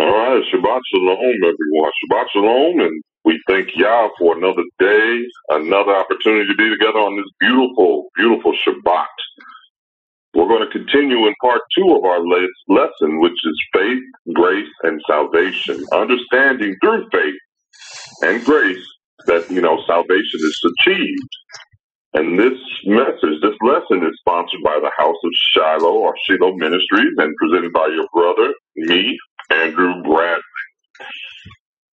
All right, Shabbat Shalom, everyone. Shabbat Shalom, and we thank Yah for another day, another opportunity to be together on this beautiful, beautiful Shabbat. We're going to continue in part 2 of our lesson, which is faith, grace, and salvation. Understanding through faith and grace that, salvation is achieved. And this lesson is sponsored by the House of Shiloh, or Shiloh Ministries, and presented by your brother, me, Andrew Bradley.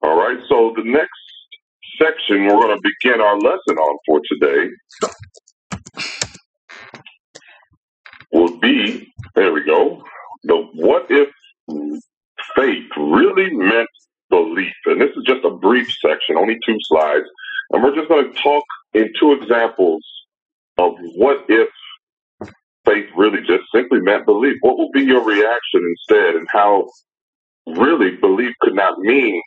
All right, so the next section we're going to begin our lesson on for today will be, there we go, the what if faith really meant belief. And this is just a brief section, only 2 slides. And we're just going to talk in 2 examples of what if faith really just simply meant belief. What will be your reaction instead, and how really belief could not mean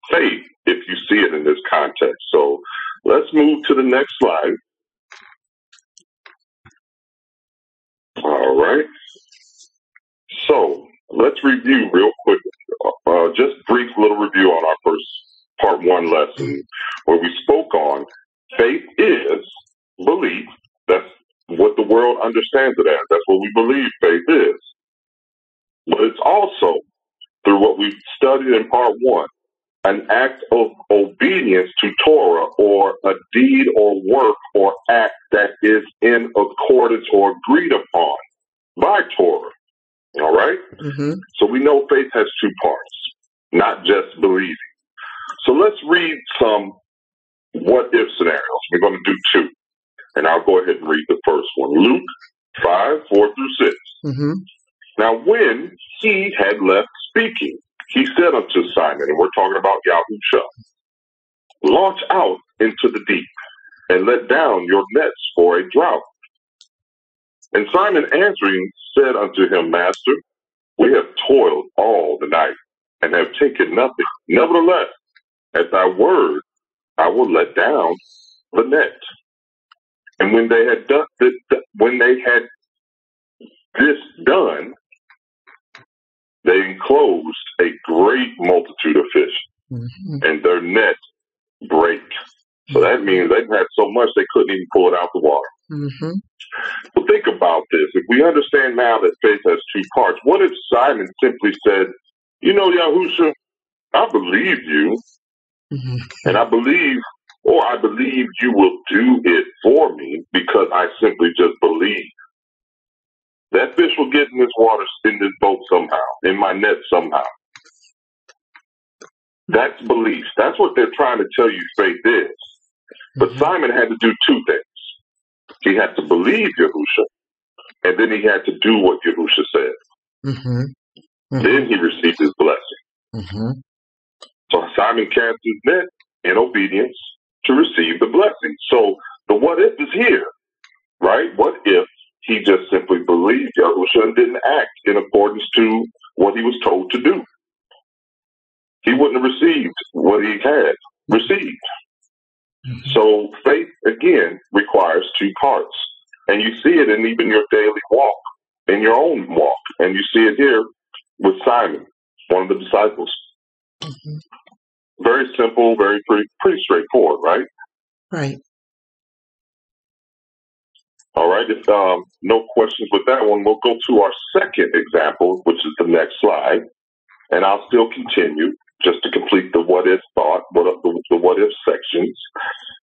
faith if you see it in this context. So let's move to the next slide. All right. So let's review real quick, just brief little review on our first part 1 lesson, where we spoke on faith is belief. That's what the world understands it as. That's what we believe faith is. But it's also, through what we've studied in part 1, an act of obedience to Torah, or a deed or work or act that is in accordance or agreed upon by Torah. All right? Mm-hmm. So we know faith has 2 parts, not just believing. So let's read some what-if scenarios. We're going to do 2. And I'll go ahead and read the first one. Luke 5, 4 through 6. Mm-hmm. Now when he had left speaking, he said unto Simon, and we're talking about Yahusha, launch out into the deep, and let down your nets for a draught. And Simon answering said unto him, Master, we have toiled all the night, and have taken nothing. Nevertheless, at thy word, I will let down the net. And when they had this done, they enclosed a great multitude of fish, and their net brake. So that means they've had so much they couldn't even pull it out the water. Mm-hmm. But think about this. If we understand now that faith has 2 parts, what if Simon simply said, Yahusha, I believe you, and I believe you will do it for me because I simply just believe. That fish will get in this water, in this boat somehow, in my net somehow. That's belief. That's what they're trying to tell you faith is. But Simon had to do 2 things. He had to believe Yahusha, and then he had to do what Yahusha said. Then he received his blessing. So Simon cast his net in obedience to receive the blessing. So the what if is here, right? What if he just simply believed Yahusha and didn't act in accordance to what he was told to do? He wouldn't have received what he had received. So faith, again, requires 2 parts. And you see it in even your daily walk, in your own walk. And you see it here with Simon, one of the disciples. Very simple, pretty straightforward, right? Right. All right. If no questions with that one, we'll go to our second example, which is the next slide. And I'll still continue just to complete the what-if thought, the what-if sections.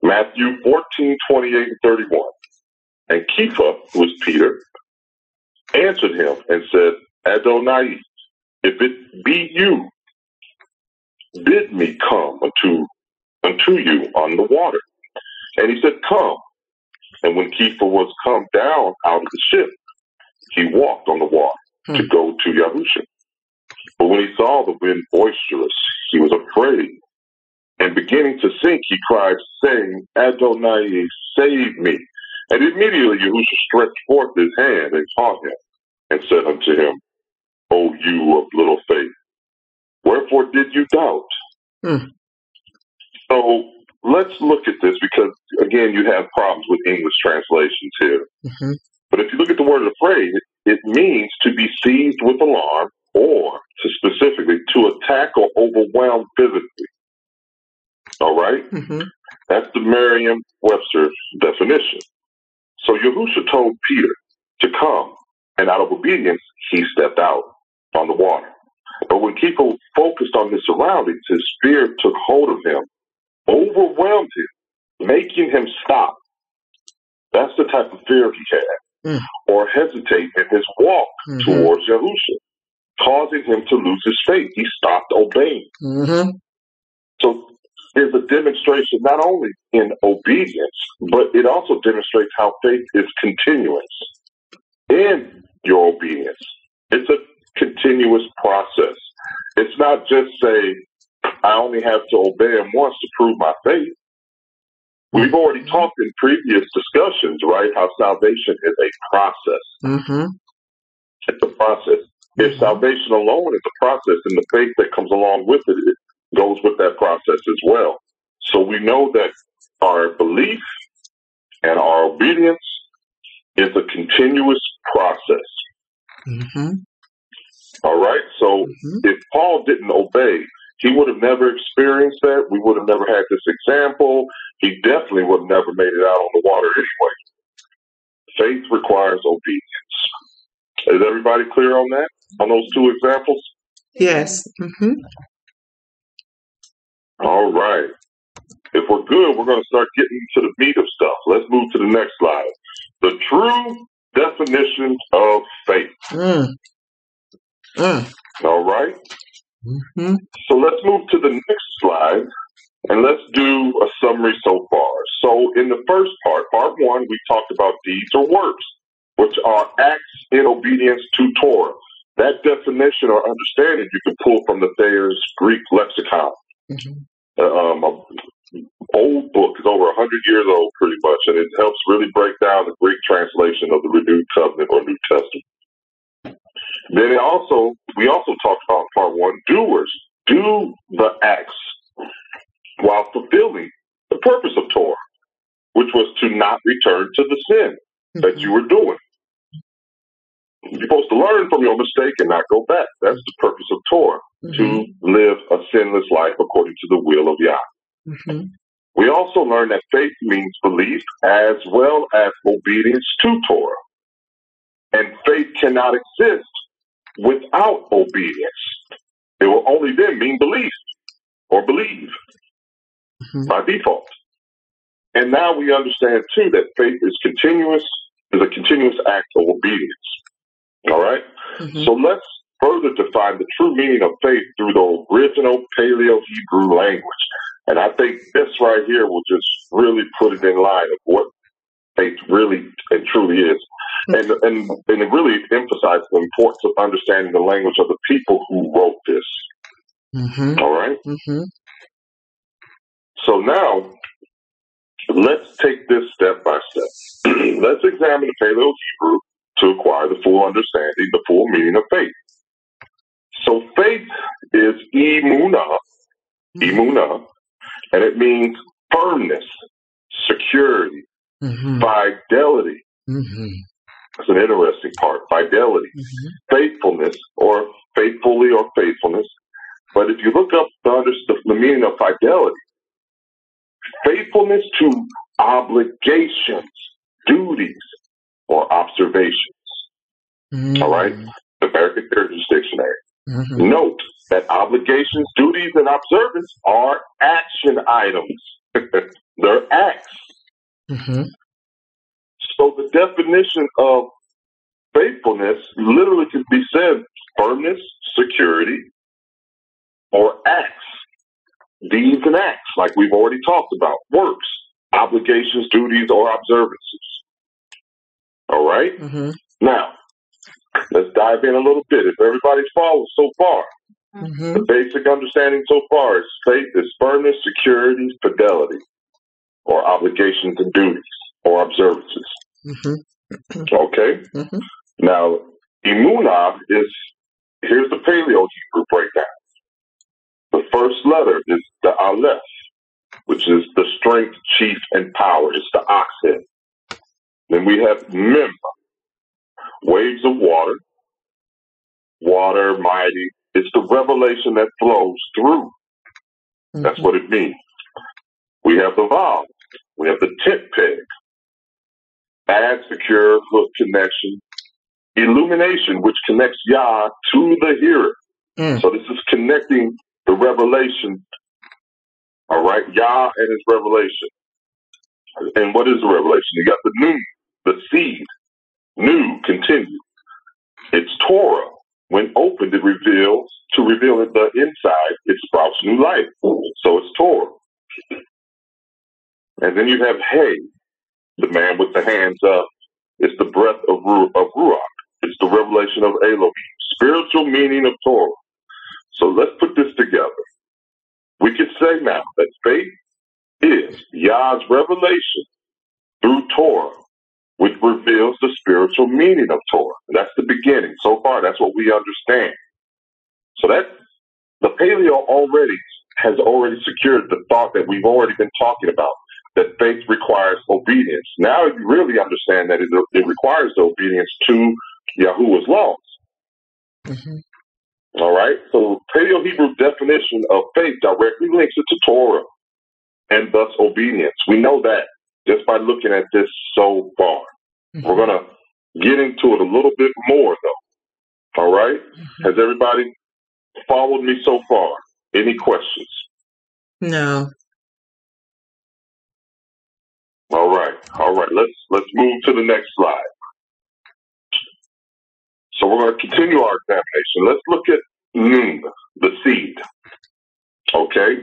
Matthew 14, 28, and 31. And Kepha, who was Peter, answered him and said, Adonai, if it be you, bid me come unto you on the water. And he said, come. And when Kepha was come down out of the ship, he walked on the water to go to Yahusha. But when he saw the wind boisterous, he was afraid. And beginning to sink, he cried, saying, Adonai, save me. And immediately Yahusha stretched forth his hand and caught him, and said unto him, O you of little faith, wherefore did you doubt? So let's look at this, because, again, you have problems with English translations here. But if you look at the word afraid, it means to be seized with alarm, or to specifically to attack overwhelmed physically. All right? Mm-hmm. That's the Merriam-Webster definition. So Yahusha told Peter to come, and out of obedience, he stepped out on the water. But when people focused on his surroundings, his fear took hold of him, overwhelmed him, making him stop. That's the type of fear he had, or hesitate in his walk towards Yahusha, causing him to lose his faith. He stopped obeying. Mm-hmm. So there's a demonstration not only in obedience, but it also demonstrates how faith is continuous in your obedience. It's a continuous process. It's not just say, I only have to obey him once to prove my faith. We've already talked in previous discussions, right, how salvation is a process. Mm-hmm. It's a process. If salvation alone is a process, then the faith that comes along with it, it goes with that process as well. So we know that our belief and our obedience is a continuous process. Mm-hmm. All right? So if Paul didn't obey, he would have never experienced that. We would have never had this example. He definitely would have never made it out on the water anyway. Faith requires obedience. Is everybody clear on that? On those two examples? Yes. Mm-hmm. All right. If we're good, we're going to start getting to the meat of stuff. Let's move to the next slide. The true definition of faith. All right? Mm-hmm. So let's move to the next slide, and let's do a summary so far. So in the first part one, we talked about deeds or works, which are acts in obedience to Torah. That definition or understanding you can pull from the Thayer's Greek lexicon. Old book is over 100 years old, pretty much, and it helps really break down the Greek translation of the Renewed Covenant or New Testament. Then we also talked about in part one, doers do the acts while fulfilling the purpose of Torah, which was to not return to the sin that you were doing. You're supposed to learn from your mistake and not go back. That's the purpose of Torah, to live a sinless life according to the will of Yah. We also learned that faith means belief as well as obedience to Torah. And faith cannot exist without obedience. It will only then mean belief or believe by default. And now we understand too that faith is a continuous act of obedience. All right? So let's further define the true meaning of faith through the original Paleo Hebrew language. And I think this right here will just really put it in line of what faith really and truly is. And it really emphasizes the importance of understanding the language of the people who wrote this. All right? So now, let's take this step by step. Let's examine the Paleo Hebrew to acquire the full understanding, the full meaning of faith. So faith is emunah, and it means firmness, security, fidelity. That's an interesting part, fidelity, faithfulness, or faithfully or faithfulness. But if you look up the meaning of fidelity, faithfulness to obligations, duties, or observations. All right? The American Heritage Dictionary. Note that obligations, duties, and observance are action items. They're acts. So the definition of faithfulness literally can be said firmness, security, or acts. Deeds and acts, like we've already talked about. Works, obligations, duties, or observances. All right? Now, let's dive in a little bit. If everybody's followed so far, the basic understanding so far is faith is firmness, security, fidelity, or obligations and duties, or observances. Okay? Now, emunah here's the Paleo Hebrew breakdown. The first letter is the aleph, which is the strength, chief, and power. It's the ox head. Then we have mem, waves of water, mighty, It's the revelation that flows through. That's what it means. We have the vow. We have the tent peg. Add, secure, hook, connection. Illumination, which connects Yah to the hearer. So this is connecting the revelation. All right, Yah and his revelation. And what is the revelation? You got the new, the seed, new, continue. It's Torah. When opened, it reveals, to reveal the inside, it sprouts new life. So it's Torah. And then you have Hey, the man with the hands up. It's the breath of Ruach. It's the revelation of Elohim. Spiritual meaning of Torah. So let's put this together. We could say now that faith is Yah's revelation through Torah, which reveals the spiritual meaning of Torah. That's the beginning. So far, that's what we understand. So that the Paleo has already secured the thought that we've already been talking about, that faith requires obedience. Now you really understand that it requires the obedience to Yahuwah's laws. All right? So Paleo-Hebrew definition of faith directly links it to Torah and thus obedience. We know that just by looking at this so far. We're going to get into it a little bit more, though. All right? Has everybody followed me so far? Any questions? No. All right. Let's move to the next slide. So we're going to continue our examination. Let's look at Nun, the seed. Okay,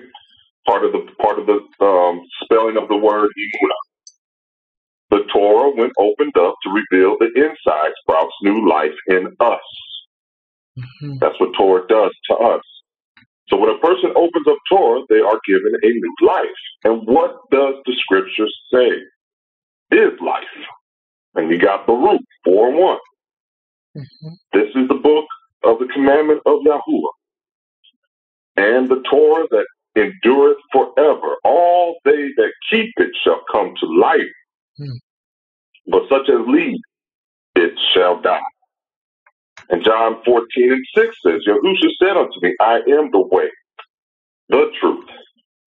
part of the spelling of the word Imuna. The Torah, when opened up to reveal the inside, sprouts new life in us. That's what Torah does to us. So when a person opens up Torah, they are given a new life. And what does the scripture say is life? And you got Baruch 4:1. This is the book of the commandment of Yahuwah, and the Torah that endureth forever. All they that keep it shall come to life, but such as leave it shall die. And John 14:6 says, Yahushua said unto me, I am the way, the truth,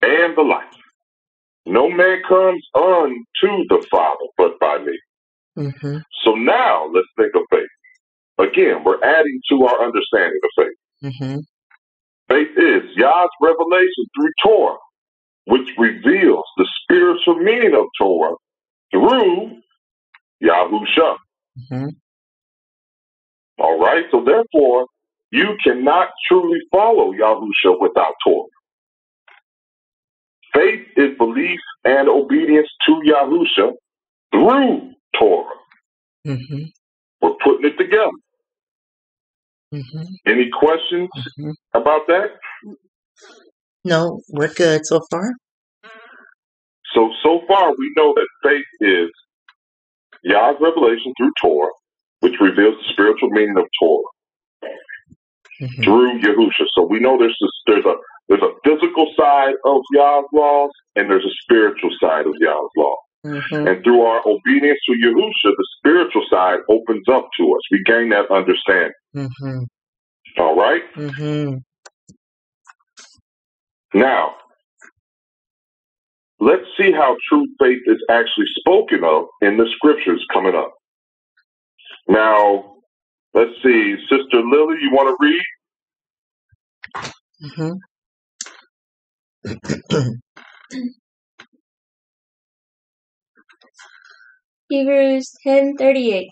and the life. No man comes unto the Father but by me. So now let's think of faith. Again, we're adding to our understanding of faith. Faith is Yah's revelation through Torah, which reveals the spiritual meaning of Torah through Yahusha. All right, so therefore, you cannot truly follow Yahusha without Torah. Faith is belief and obedience to Yahusha through Torah. We're putting it together. Any questions about that? No, we're good so far. So far we know that faith is Yah's revelation through Torah, which reveals the spiritual meaning of Torah through Yahusha. So we know there's a physical side of Yah's laws and there's a spiritual side of Yah's law. And through our obedience to Yahusha, the spiritual side opens up to us. We gain that understanding. All right? Now, let's see how true faith is actually spoken of in the scriptures coming up. Now, let's see. Sister Lily, you want to read? Hebrews 10:38.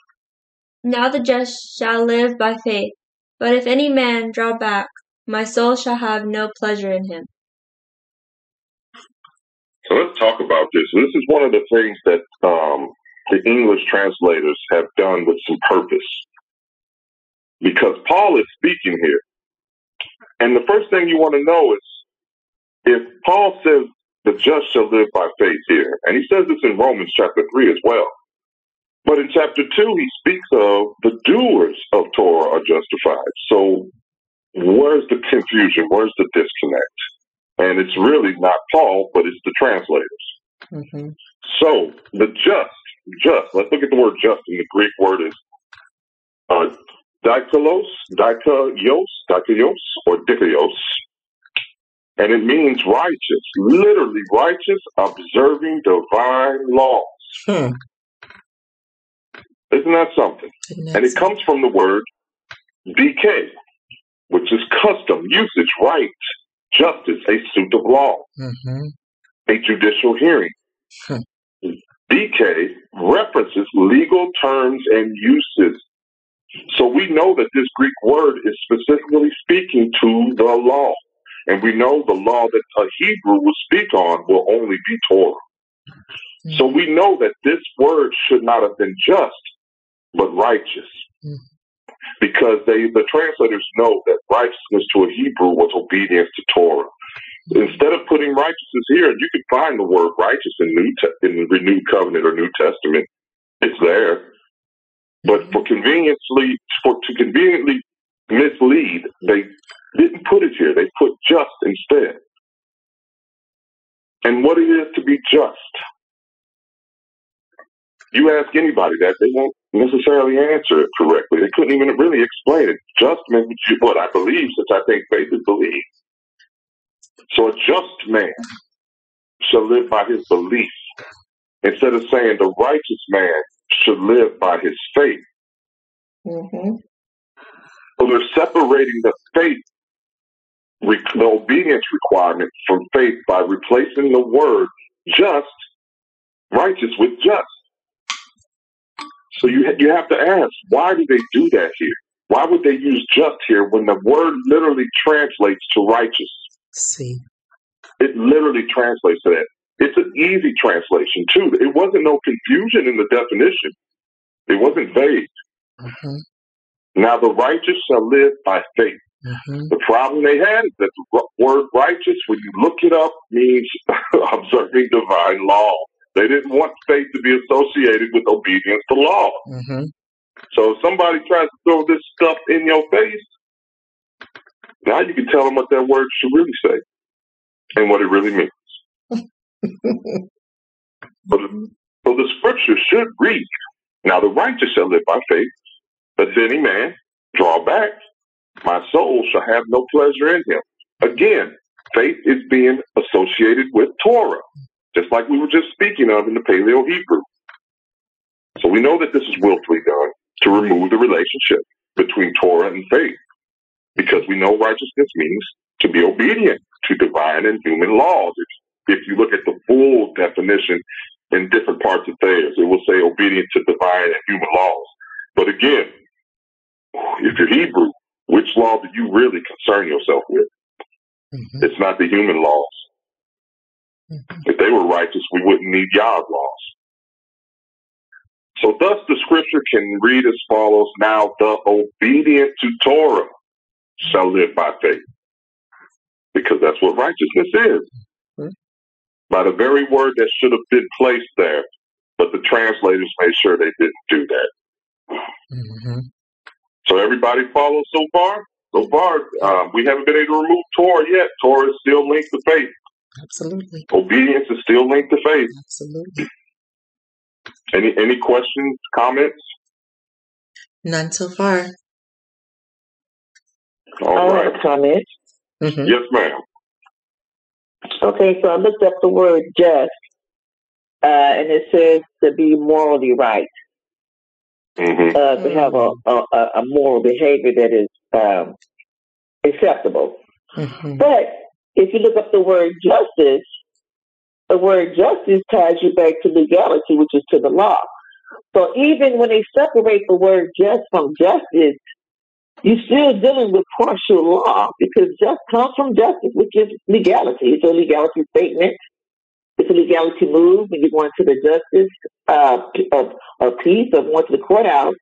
Now the just shall live by faith, but if any man draw back, my soul shall have no pleasure in him. So let's talk about this. This is one of the things that the English translators have done with some purpose, because Paul is speaking here. And the first thing you want to know is, if Paul says the just shall live by faith here, and he says this in Romans chapter 3 as well, but in chapter 2 he speaks of the doers of Torah are justified. So where's the confusion? Where's the disconnect? And it's really not Paul, but it's the translators. So the just, let's look at the word just in the Greek word is dikaios, or dikaios, and it means righteous, literally righteous, observing divine laws. Hmm. Isn't that something? And it comes from the word dk, which is custom, usage, right, justice, a suit of law, a judicial hearing. DK references legal terms and uses. So we know that this Greek word is specifically speaking to the law. And we know the law that a Hebrew will speak on will only be Torah. So we know that this word should not have been just, but righteous. Because the translators know that righteousness to a Hebrew was obedience to Torah. Instead of putting righteousness here, you can find the word righteous in the Renewed Covenant or New Testament. It's there. But to conveniently mislead, they didn't put it here. They put just instead. And what it is to be just. You ask anybody that, they won't necessarily answer it correctly. They couldn't even really explain it. Just meant what I believe, since I think faith is belief. So a just man shall live by his belief, instead of saying the righteous man should live by his faith. So they're separating the faith, the obedience requirement from faith by replacing the word just, righteous, with just. So you have to ask, why do they do that here? Why would they use just here when the word literally translates to righteous? See. It literally translates to that. It's an easy translation, too. It wasn't no confusion in the definition. It wasn't vague. Now, the righteous shall live by faith. The problem they had is that the word righteous, when you look it up, means observing divine law. They didn't want faith to be associated with obedience to law. So if somebody tries to throw this stuff in your face, now you can tell them what that word should really say and what it really means. So the scripture should read, now the righteous shall live by faith, but if any man draw back, my soul shall have no pleasure in him. Again, faith is being associated with Torah, just like we were just speaking of in the Paleo Hebrew. So we know that this is willfully done to remove the relationship between Torah and faith, because we know righteousness means to be obedient to divine and human laws. If you look at the full definition in different parts of Thayers, it will say obedient to divine and human laws. But again, if you're Hebrew, which law do you really concern yourself with? It's not the human laws. If they were righteous, we wouldn't need Yah's laws. So thus the scripture can read as follows: now the obedient to Torah shall live by faith. Because that's what righteousness is. By the very word that should have been placed there, but the translators made sure they didn't do that. So everybody follows so far? So far, we haven't been able to remove Torah yet. Torah is still linked to faith. Absolutely. Obedience is still linked to faith. Absolutely. Any questions, comments? None so far. All right. I have a comment. Yes, ma'am. Okay, so I looked up the word just, and it says to be morally right, to have a moral behavior that is acceptable. But if you look up the word justice ties you back to legality, which is to the law. So even when they separate the word just from justice, you're still dealing with partial law, because just comes from justice, which is legality. It's a legality statement. It's a legality move. When you go into the justice of peace, of going to the courthouse,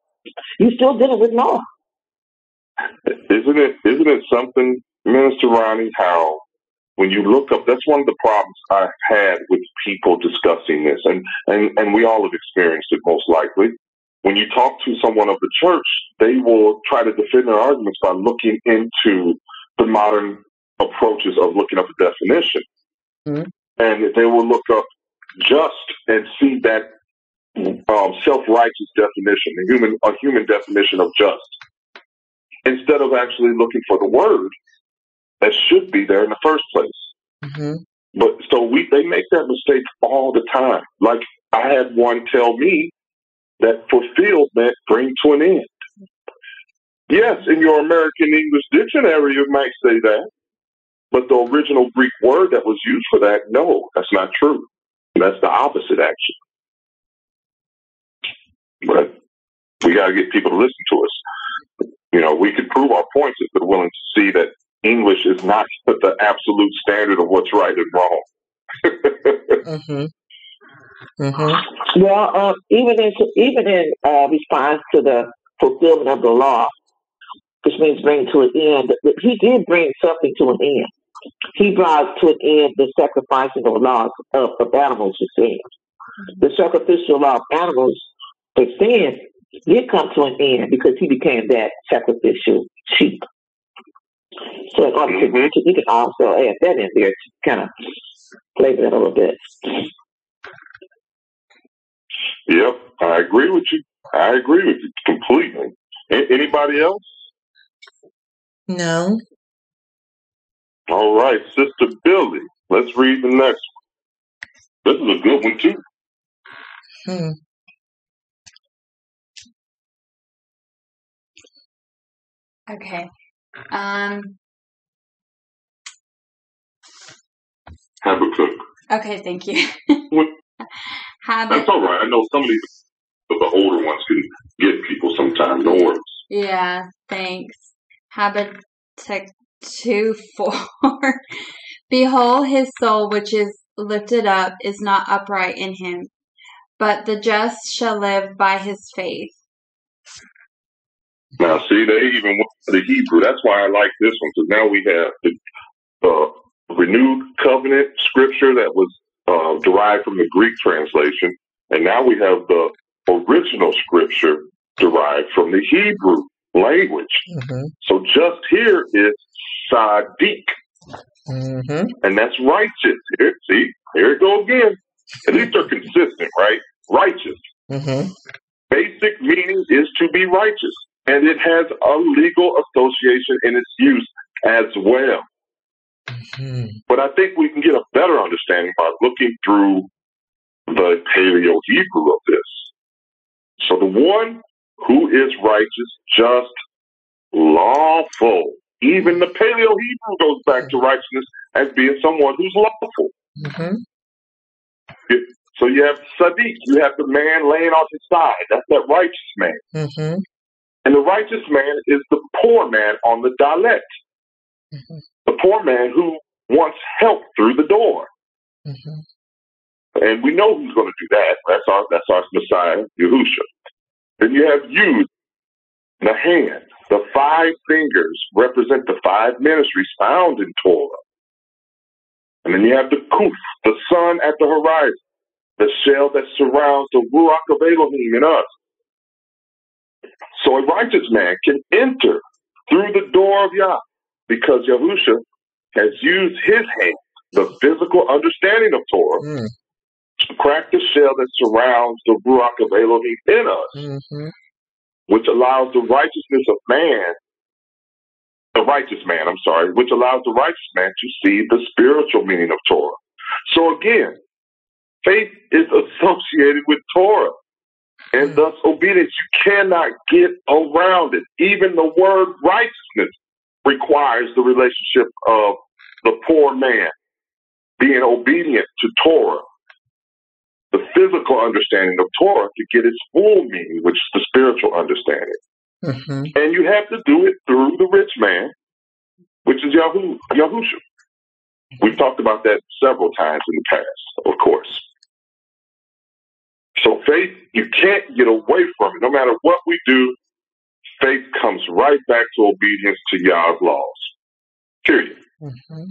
you're still dealing with law. Isn't it something, Minister Ronnie, how when you look up, that's one of the problems I've had with people discussing this, and we all have experienced it most likely. When you talk to someone of the church, they will try to defend their arguments by looking into the modern approaches of looking up a definition. And they will look up just and see that self-righteous definition, a human definition of just. instead of actually looking for the word that should be there in the first place. Mm-hmm. But so they make that mistake all the time. Like I had one tell me that fulfilled meant bring to an end. Yes, in your American English dictionary it might say that, but the original Greek word that was used for that, no, that's not true. That's the opposite, actually. But we got to get people to listen to us. You know, we could prove our points if they're willing to see that English is not the absolute standard of what's right and wrong. Mm-hmm. Mm-hmm. Well, even in response to the fulfillment of the law, which means bring to an end, he did bring something to an end. He brought to an end the sacrificing of laws of animals for sin. The sacrificial law of animals for sin did come to an end because he became that sacrificial sheep. So in order to, you can also add that in there to kind of flavor that a little bit. Yep, I agree with you. I agree with you completely. Anybody else? No. All right, Sister Billy, let's read the next one. This is a good one, too. Okay. Habakkuk. Okay, thank you. That's all right. I know some of the older ones can get people sometimes. No worries. Yeah, thanks. Habakkuk 2:4. Behold, his soul which is lifted up is not upright in him, but the just shall live by his faith. Now, see, they even went to the Hebrew. That's why I like this one, because now we have the renewed covenant scripture that was derived from the Greek translation, and now we have the original scripture derived from the Hebrew language. Mm-hmm. So just here is Sadiq, and that's righteous. Here it go again. At least they're consistent, right? Righteous. Mm-hmm. Basic meaning is to be righteous, and it has a legal association in its use as well. Mm-hmm. But I think we can get a better understanding by looking through the Paleo Hebrew of this. So the one who is righteous, just, lawful. Even the Paleo Hebrew goes back to righteousness as being someone who's lawful. Mm-hmm. So you have Sadiq, you have the man laying on his side. That's that righteous man. Mm-hmm. And the righteous man is the poor man on the dalet. Mm-hmm. The poor man who wants help through the door. Mm-hmm. And we know who's going to do that. That's our Messiah, Yahusha. Then you have Yud, the hand. The 5 fingers represent the 5 ministries found in Torah. And then you have the Kuf, the sun at the horizon, the shell that surrounds the Ruach of Elohim in us. So a righteous man can enter through the door of Yah because Yahusha has used his hand, the physical understanding of Torah, to crack the shell that surrounds the Ruach of Elohim in us, which allows the righteousness of man, which allows the righteous man to see the spiritual meaning of Torah. So again, faith is associated with Torah, and thus obedience. You cannot get around it. Even the word righteousness requires the relationship of the poor man being obedient to Torah, the physical understanding of Torah, to get its full meaning, which is the spiritual understanding. Mm-hmm. And you have to do it through the rich man, which is Yahusha. We've talked about that several times in the past, of course. So faith, you can't get away from it. No matter what we do, faith comes right back to obedience to Yah's laws. Period. Mm-hmm.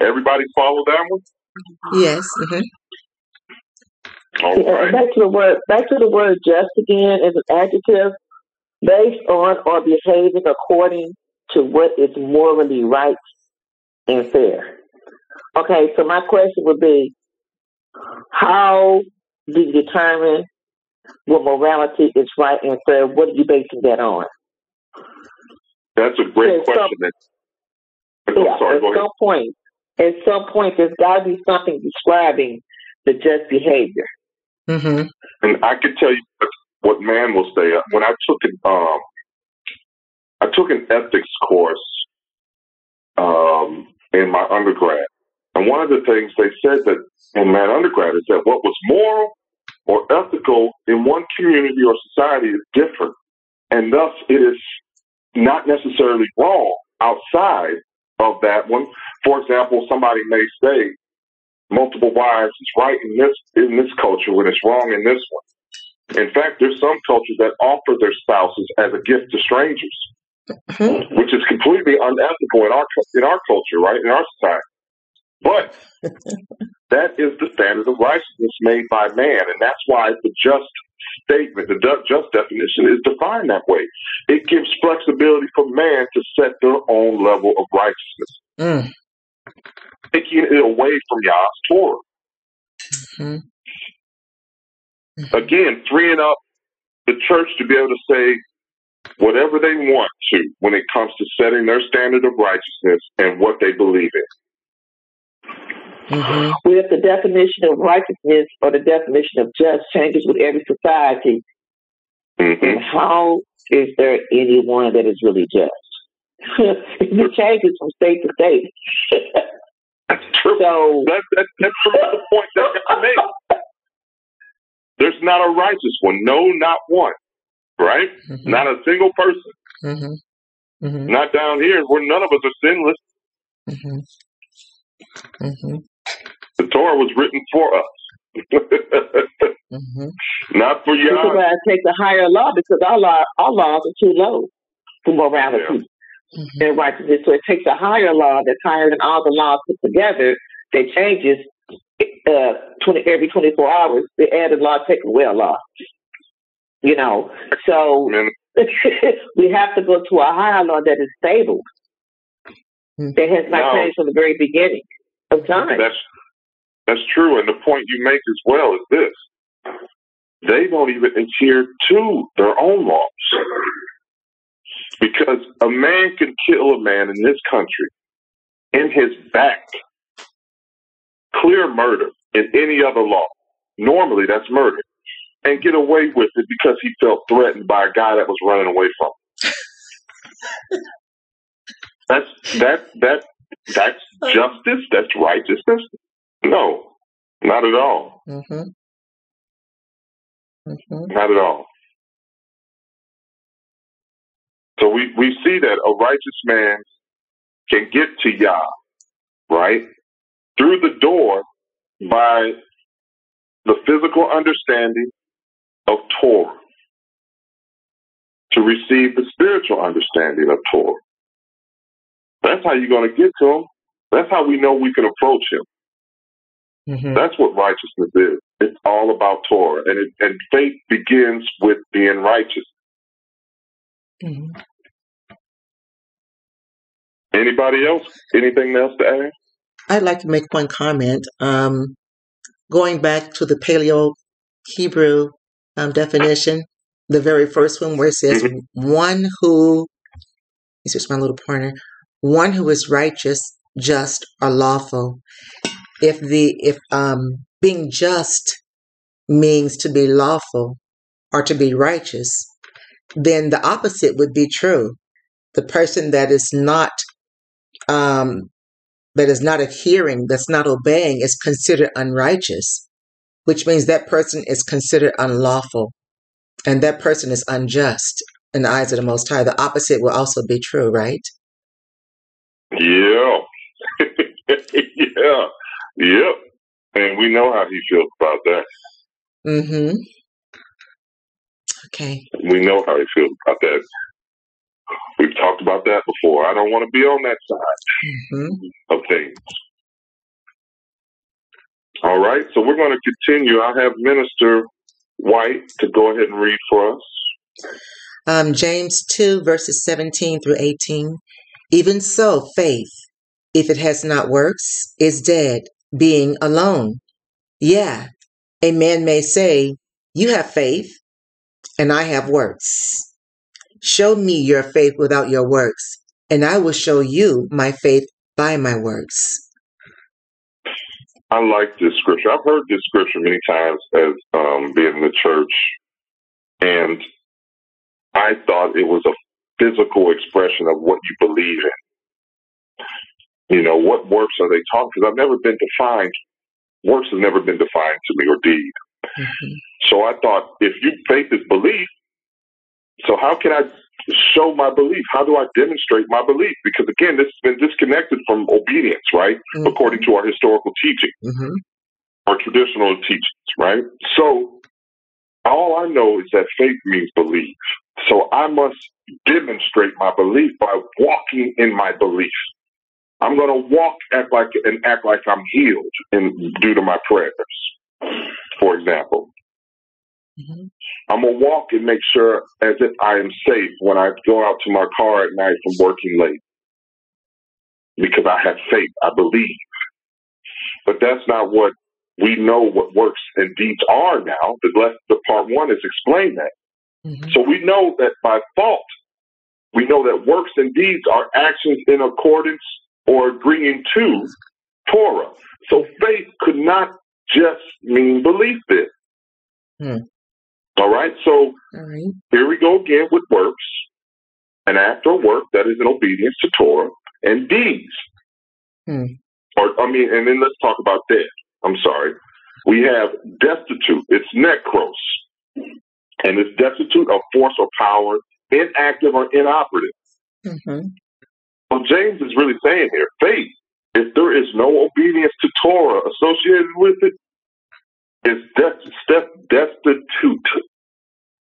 Everybody follow that one? Yes. Mm-hmm. All right. Back to the word just again as an adjective, based on or behaving according to what is morally right and fair. Okay, so my question would be, how do you determine what morality is right and fair? What are you basing that on? That's a great question. At some point, there's got to be something describing the just behavior. Mm-hmm. And I can tell you what man will say. When I took an ethics course in my undergrad, and one of the things they said that in my undergrad is that what was moral or ethical in one community or society is different, and thus it is not necessarily wrong outside of that one. For example, somebody may say multiple wives is right in this culture when it's wrong in this one. In fact, there's some cultures that offer their spouses as a gift to strangers, which is completely unethical in our culture, right, in our society. But that is the standard of righteousness made by man, and that's why the just statement, the just definition, is defined that way. It gives flexibility for man to set their own level of righteousness, taking it away from Yah's Torah. Again, freeing up the church to be able to say whatever they want to when it comes to setting their standard of righteousness and what they believe in. Well, if the definition of righteousness or the definition of just changes with every society, how is there anyone that is really just? It changes from state to state. That's true. So that's the point that I make. There's not a righteous one. No, not one. Right? Not a single person. Not down here where none of us are sinless. The Torah was written for us. Not for you. Because I take the higher law because our laws are too low for morality and righteousness. So it takes a higher law that's higher than all the laws put together that changes every 24 hours. They add a law, take away a law. So we have to go to a higher law that is stable. That has not changed from the very beginning of time. That's true. And the point you make as well is this. They don't even adhere to their own laws. Because a man can kill a man in this country in his back. Clear murder in any other law. Normally that's murder. And get away with it because he felt threatened by a guy that was running away from him. That's justice? That's righteousness? No, not at all. Not at all. So we see that a righteous man can get to Yah, right, through the door by the physical understanding of Torah, to receive the spiritual understanding of Torah. That's how you're going to get to him. That's how we know we can approach him. That's what righteousness is. It's all about Torah. And faith begins with being righteous. Anybody else? Anything else to add? I'd like to make one comment. Going back to the Paleo Hebrew definition, the very first one where it says one who, this is my little pointer, one who is righteous, just, or lawful. If being just means to be lawful or to be righteous, then the opposite would be true. The person that is not adhering, that's not obeying, is considered unrighteous, which means that person is considered unlawful, and that person is unjust in the eyes of the Most High. The opposite will also be true, right? Yeah. Yep. And we know how he feels about that. Okay. We know how he feels about that. We've talked about that before. I don't want to be on that side of things. All right, so we're going to continue. I have Minister White to go ahead and read for us. James 2, verses 17 through 18. Even so, faith, if it has not works, is dead, being alone. Yeah, a man may say, You have faith, and I have works. Show me your faith without your works, and I will show you my faith by my works. I like this scripture. I've heard this scripture many times as being in the church, and I thought it was a physical expression of what you believe in. You know, what works are they talking? Because I've never been defined. Works have never been defined to me, or deed. Mm-hmm. So I thought, if faith is belief, so how can I show my belief? How do I demonstrate my belief? Because again, this has been disconnected from obedience, right? Mm-hmm. According to our historical teaching, Mm-hmm. our traditional teachings, right? So all I know is that faith means belief. So I must demonstrate my belief by walking in my belief. I'm going to act like I'm healed due to my prayers, for example. Mm-hmm. I'm going to walk and make sure as if I am safe when I go out to my car at night from working late. Because I have faith, I believe. But that's not what we know what works and deeds are now. The part one has explained that. Mm-hmm. So we know that by fault, we know that works and deeds are actions in accordance or agreeing to Torah. So faith could not just mean belief then. Mm. All right, so Here we go again with works. An act or work that is in obedience to Torah, and deeds. Mm. And then let's talk about death. I'm sorry. We have destitute. It's necros. And it's destitute of force or power, inactive or inoperative. Mm-hmm. So James is really saying here, faith, if there is no obedience to Torah associated with it, is destitute.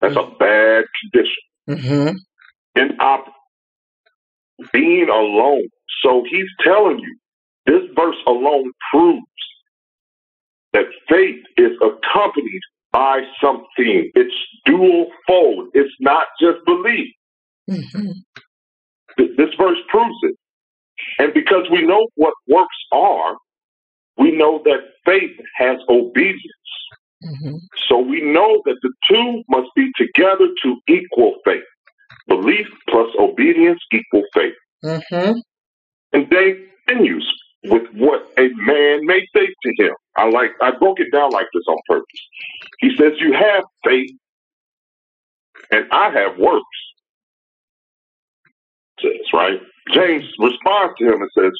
That's a bad condition. Mm-hmm. Inoperative. Being alone. So he's telling you, this verse alone proves that faith is accompanied by something. It's dual fold. It's not just belief. Mm-hmm. This verse proves it. And because we know what works are, we know that faith has obedience. Mm-hmm. So we know that the two must be together to equal faith. Belief plus obedience equal faith. Mm-hmm. And Dave continues with what a man may say to him. I broke it down like this on purpose. He says, you have faith and I have works. Says, right? James responds to him and says,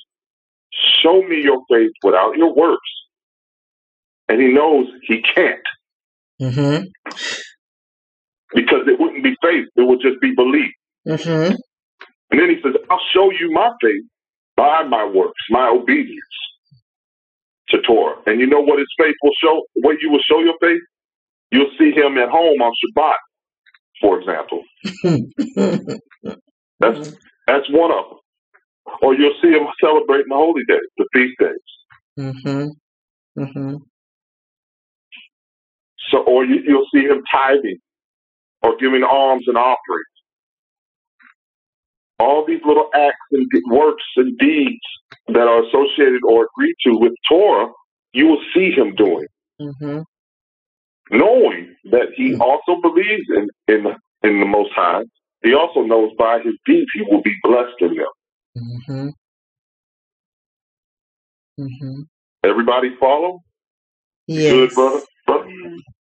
show me your faith without your works. And he knows he can't. Mm-hmm. Because it wouldn't be faith. It would just be belief. Mm-hmm. And then he says, I'll show you my faith by my works, my obedience to Torah. And you know what his faith will show? What you will show your faith? You'll see him at home on Shabbat, for example. That's one of them. Or you'll see him celebrating the holy days, the feast days. Mm-hmm. Mm-hmm. So, or you'll see him tithing or giving alms and offerings. All these little acts and works and deeds that are associated or agreed to with Torah, you will see him doing. Mm-hmm. Knowing that he also believes in the Most High, he also knows by his deeds he will be blessed in them. Mm-hmm. Mm-hmm. Everybody follow? Yes. Good, brother?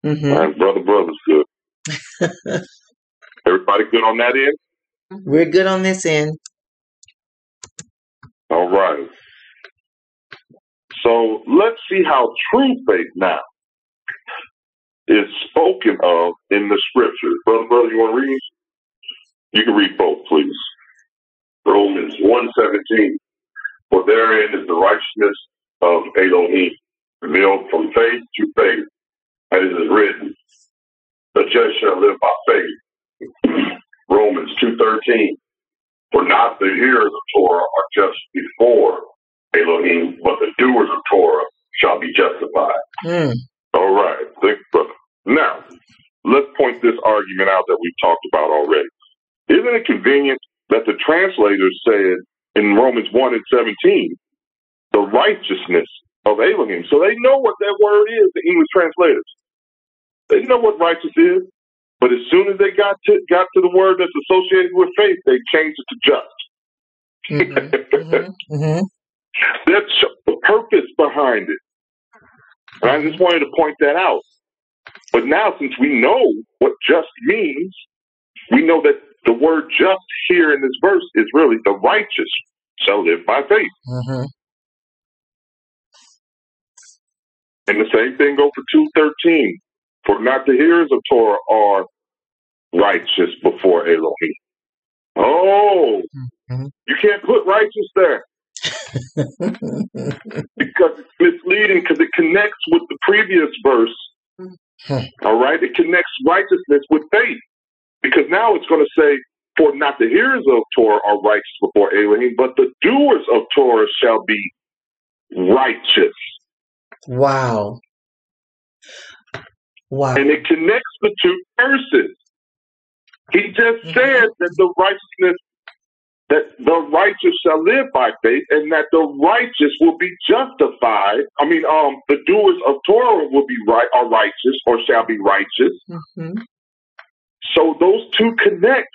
Mm-hmm. All right, brother's good. Everybody good on that end? We're good on this end. All right. So let's see how true faith now is spoken of in the scriptures. Brother, you want to read? You can read both, please. Romans 1:17. For therein is the righteousness of Elohim, revealed from faith to faith, as it is written, the just shall live by faith. Romans 2:13. For not the hearers of Torah are just before Elohim, but the doers of Torah shall be justified. Mm. All right. Thanks, brother. Now, let's point this argument out that we've talked about already. Isn't it convenient that the translators said in Romans 1:17, the righteousness of Elohim? So they know what that word is, the English translators. They know what righteous is. But as soon as they got to the word that's associated with faith, they changed it to just. That's the purpose behind it. And I just wanted to point that out. But now, since we know what just means, we know that the word just here in this verse is really the righteous shall live by faith. And the same thing goes for 2:13. For not the hearers of Torah are righteous before Elohim. Oh, you can't put righteous there. Because it's misleading, because it connects with the previous verse. All right? It connects righteousness with faith. Because now it's going to say, for not the hearers of Torah are righteous before Elohim, but the doers of Torah shall be righteous. Wow. And it connects the two verses. He just said that the righteous shall live by faith, and that the righteous will be justified. The doers of Torah will be are righteous or shall be righteous. So those two connect,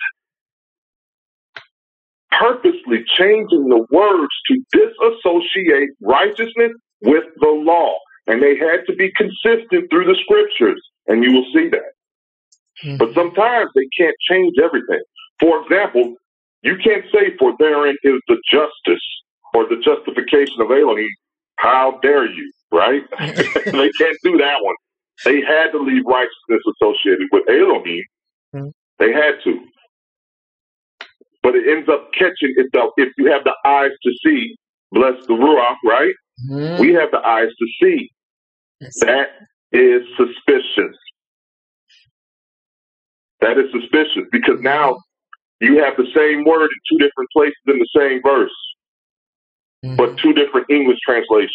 purposely changing the words to disassociate righteousness with the law. And they had to be consistent through the scriptures, and you will see that. But sometimes they can't change everything. For example, you can't say, for therein is the justice or the justification of Elohim. How dare you, right? They can't do that one. They had to leave righteousness associated with Elohim. They had to. But it ends up catching itself. If you have the eyes to see, bless the Ruach, right? We have the eyes to see. That is suspicious. That is suspicious, because now you have the same word in two different places in the same verse, but two different English translations.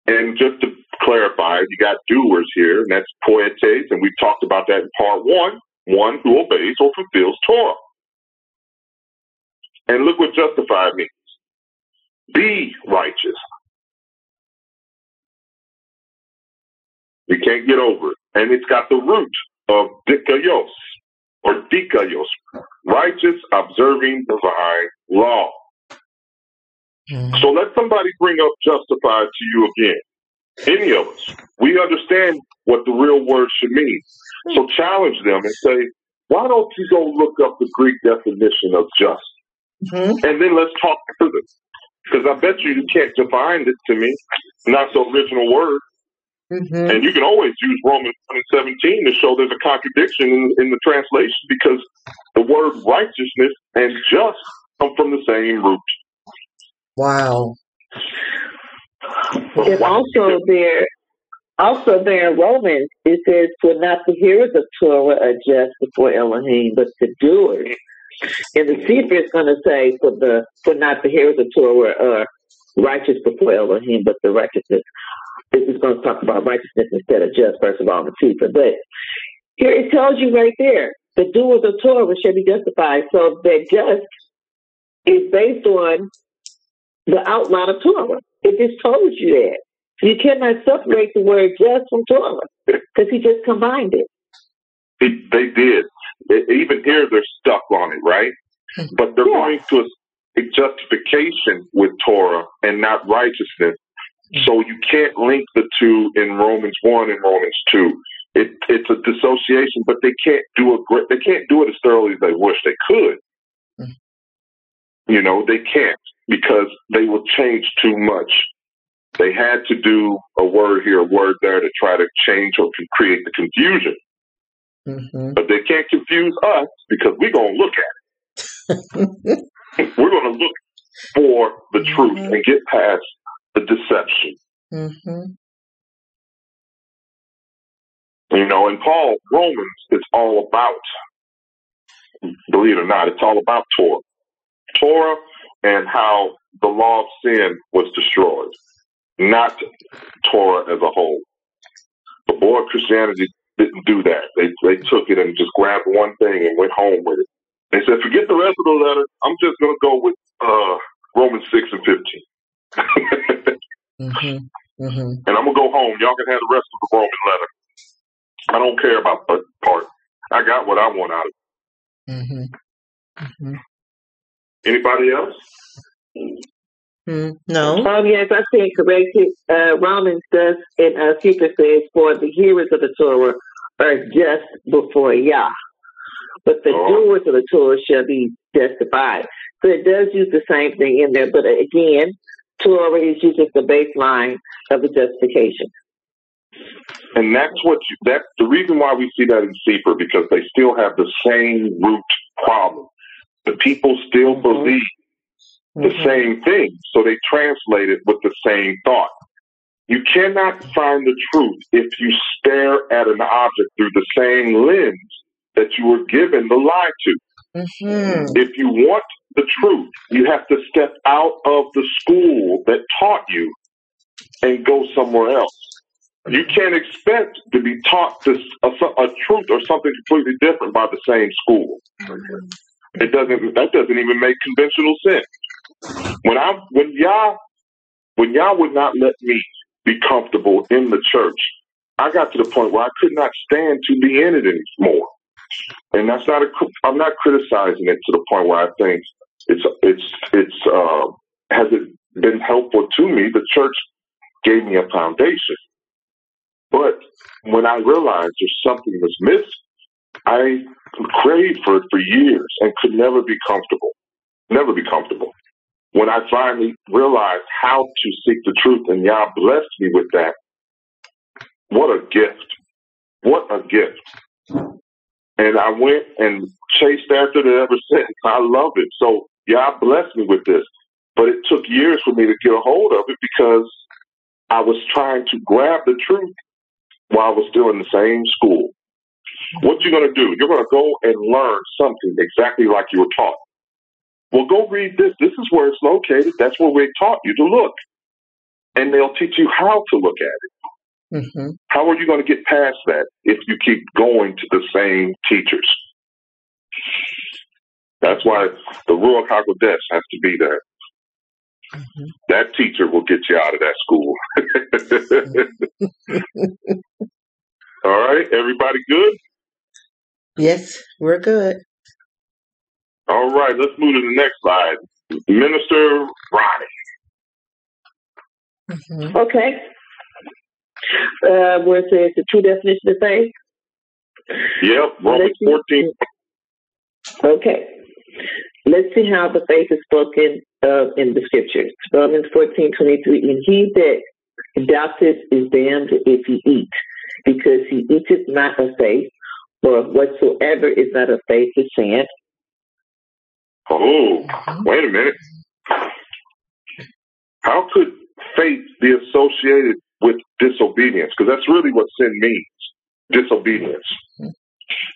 And just to clarify, you got doers here, and that's poetes, and we've talked about that in part one who obeys or fulfills Torah. And look what justified means. Be righteous. You can't get over it. And it's got the root of dikaios, or dikaios, righteous, observing divine law. So let somebody bring up justified to you again. Any of us. We understand what the real word should mean. So challenge them and say, why don't you go look up the Greek definition of just? And then let's talk further. Because I bet you can't define it to me. Not the original word. And you can always use Romans 1:17 to show there's a contradiction in the translation, because the word righteousness and just come from the same root. Wow. And also there in Romans, it says, for not the hearers of Torah are just before Elohim, but the doers. And the Sefer is going to say, for not the hearers of Torah are righteous before Elohim, but the righteousness. This is going to talk about righteousness instead of just, first of all, in the Sefer. But here it tells you right there, the doers of Torah shall be justified. So that just is based on the outline of Torah. It just told you that. You cannot separate the word just from Torah, because he just combined it. They did. Even here, they're stuck on it, right? But they're going to a justification with Torah and not righteousness. So you can't link the two in Romans 1 and Romans 2. It's a dissociation, but they can't do it as thoroughly as they wish they could. They can't, because they will change too much. They had to do a word here, a word there, to try to change or to create the confusion. But they can't confuse us, because we're going to look at it. We're going to look for the truth and get past the deception. And Paul, Romans, is all about, believe it or not, it's all about Torah. Torah and how the law of sin was destroyed, not Torah as a whole. But boy, Christianity didn't do that. They took it and just grabbed one thing and went home with it. They said, forget the rest of the letter. I'm just going to go with Romans 6 and 15. Mm-hmm. And I'm going to go home. Y'all can have the rest of the Roman letter. I don't care about that part. I got what I want out of it. Mm-hmm. Mm-hmm. Anybody else? No. Yes, I stand corrected. Romans does, and Secret says, for the hearers of the Torah are just before Yah, but the doers of the Torah shall be justified. So it does use the same thing in there, but again, Torah is just the baseline of the justification. And that's the reason why we see that in Sefer, because they still have the same root problem. The people still believe the same thing, so they translate it with the same thought. You cannot find the truth if you stare at an object through the same lens that you were given the lie to. If you want the truth, you have to step out of the school that taught you and go somewhere else. You can't expect to be taught a truth or something completely different by the same school. That doesn't even make conventional sense. When Yah would not let me be comfortable in the church, I got to the point where I could not stand to be in it anymore. And that's not I'm not criticizing it to the point where I think has it been helpful to me? The church gave me a foundation. But when I realized there's something was missing, I craved for it for years and could never be comfortable. Never be comfortable. When I finally realized how to seek the truth, and Yah blessed me with that, what a gift. What a gift. And I went and chased after it ever since. I love it. So Yah blessed me with this. But it took years for me to get a hold of it because I was trying to grab the truth while I was still in the same school. What you going to do? You're going to go and learn something exactly like you were taught. Well, go read this. This is where it's located. That's where we taught you to look. And they'll teach you how to look at it. Mm-hmm. How are you going to get past that if you keep going to the same teachers? That's why the Ruach HaKodesh has to be there. Mm-hmm. That teacher will get you out of that school. All right, everybody good? Yes, we're good. All right, let's move to the next slide. Minister Ronnie. Mm-hmm. Okay. Where it says the true definition of faith? Yep, Romans 14. Okay. Let's see how the faith is spoken of in the scriptures. Romans 14:23. And he that doubteth is damned if he eat, because he eateth not of faith, or whatsoever is not of faith is sin. Oh, wait a minute. How could faith be associated with disobedience? Because that's really what sin means, disobedience.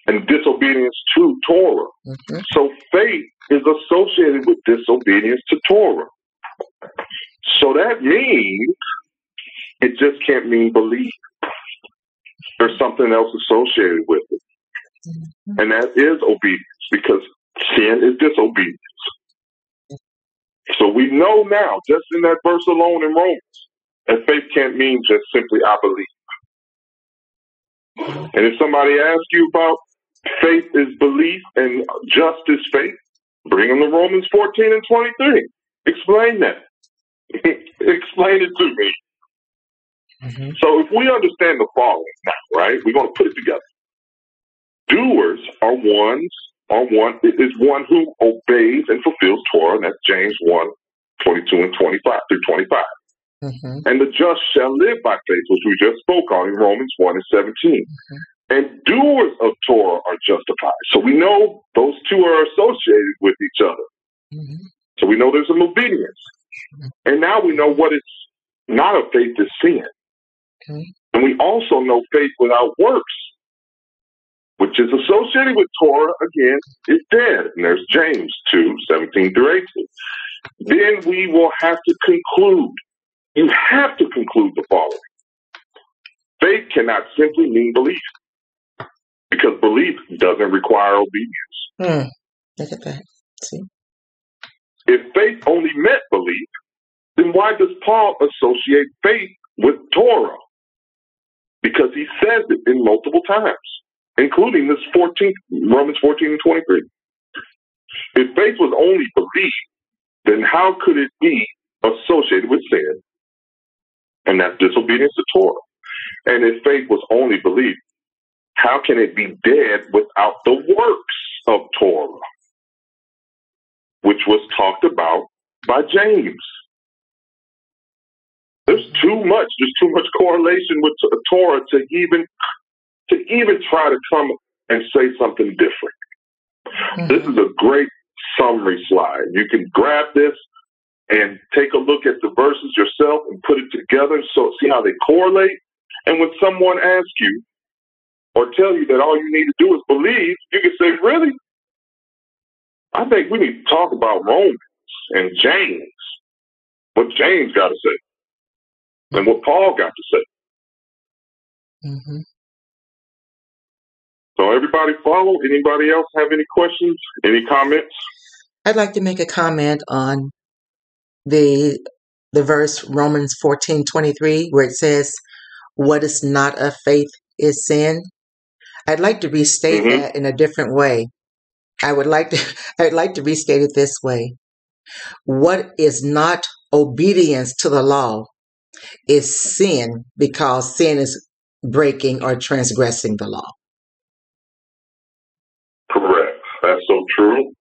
And disobedience to Torah. Mm-hmm. So faith is associated with disobedience to Torah. So that means it just can't mean belief. There's something else associated with it. Mm-hmm. And that is obedience, because sin is disobedience. So we know now, just in that verse alone in Romans, that faith can't mean just simply I believe. And if somebody asks you about faith is belief and just is faith, bring them to Romans 14 and 23. Explain that. Explain it to me. Mm-hmm. So if we understand the following now, right, we're going to put it together. Doers are one who obeys and fulfills Torah, and that's James 1:22 and 25 through 25. Mm-hmm. And the just shall live by faith, which we just spoke on in Romans 1 and 17. Mm-hmm. And doers of Torah are justified. So we know those two are associated with each other. Mm-hmm. So we know there's some obedience. Mm-hmm. And now we know what is not of faith is sin. Okay. And we also know faith without works, which is associated with Torah, again, is dead. And there's James 2:17 through 18. Then we will have to conclude. You have to conclude the following. Faith cannot simply mean belief, because belief doesn't require obedience. Look at that. See? If faith only meant belief, then why does Paul associate faith with Torah, because he says it in multiple times, including this Romans 14 and 23. If faith was only belief, then how could it be associated with sin? And that's disobedience to Torah. And if faith was only belief, how can it be dead without the works of Torah, which was talked about by James? There's too much correlation with Torah to even try to come and say something different. Mm-hmm. This is a great summary slide. You can grab this and take a look at the verses yourself and put it together, so see how they correlate. And when someone asks you or tell you that all you need to do is believe, you can say, really? I think we need to talk about Romans and James, what James got to say and what Paul got to say. Mm-hmm. So everybody follow? Anybody else have any questions? Any comments? I'd like to make a comment on the verse Romans 14:23, where it says, "What is not of faith is sin." I'd like to restate that in a different way. I'd like to restate it this way: what is not obedience to the law is sin, because sin is breaking or transgressing the law. Correct. That's so true.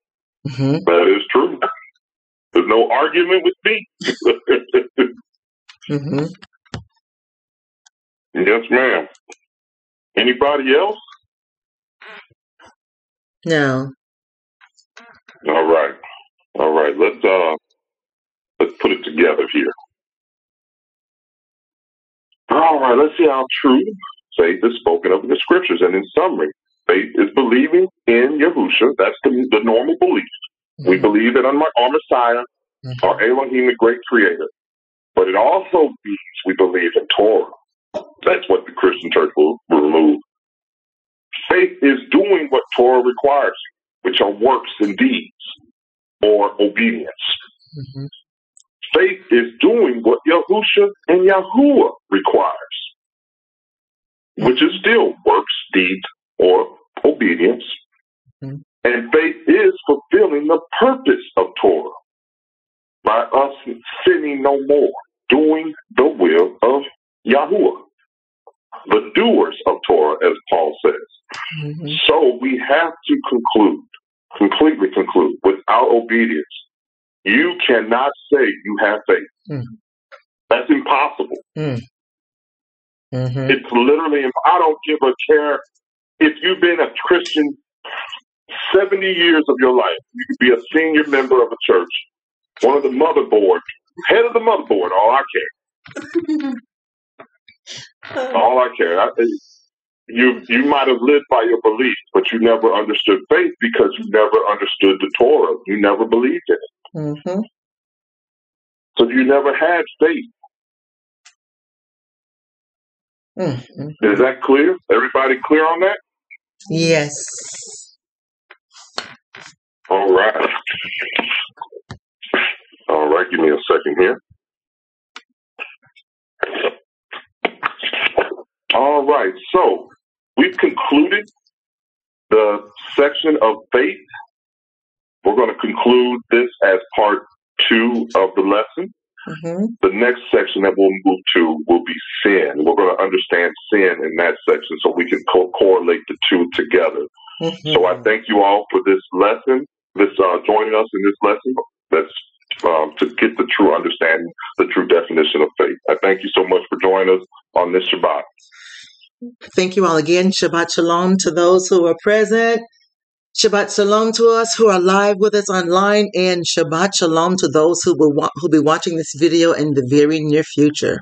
Mm-hmm. That is true. There's no argument with me. Mm-hmm. Yes, ma'am. Anybody else? No. All right. Let's put it together here. All right. Let's see how true faith is spoken of in the scriptures. And in summary, faith is believing in Yahusha. That's the normal belief. Mm-hmm. We believe in our Messiah, our Elohim, the great creator. But it also means we believe in Torah. That's what the Christian church will remove. Faith is doing what Torah requires, which are works and deeds, or obedience. Mm-hmm. Faith is doing what Yahusha and Yahuwah requires, which is still works, deeds, or obedience. Mm-hmm. And faith is fulfilling the purpose of Torah by us sinning no more, doing the will of Yahuwah, the doers of Torah, as Paul says. Mm-hmm. So we have to completely conclude, without obedience, you cannot say you have faith. Mm-hmm. That's impossible. Mm-hmm. It's literally, I don't give a care if you've been a Christian 70 years of your life. You could be a senior member of a church, one of the motherboard, head of the motherboard. All I care. All I care. You might have lived by your beliefs, but you never understood faith because you never understood the Torah. You never believed in it. Mm-hmm. So you never had faith. Mm-hmm. Is that clear? Everybody clear on that? Yes. All right. All right, give me a second here. All right, so we've concluded the section of faith. We're going to conclude this as part 2 of the lesson. Mm-hmm. The next section that we'll move to will be sin. We're going to understand sin in that section so we can correlate the two together. Mm-hmm. So I thank you all for this lesson, joining us in this lesson. That's to get the true understanding, the true definition of faith. I thank you so much for joining us on this Shabbat. Thank you all again. Shabbat Shalom to those who are present. Shabbat Shalom to us who are live with us online. And Shabbat Shalom to those who will be watching this video in the very near future.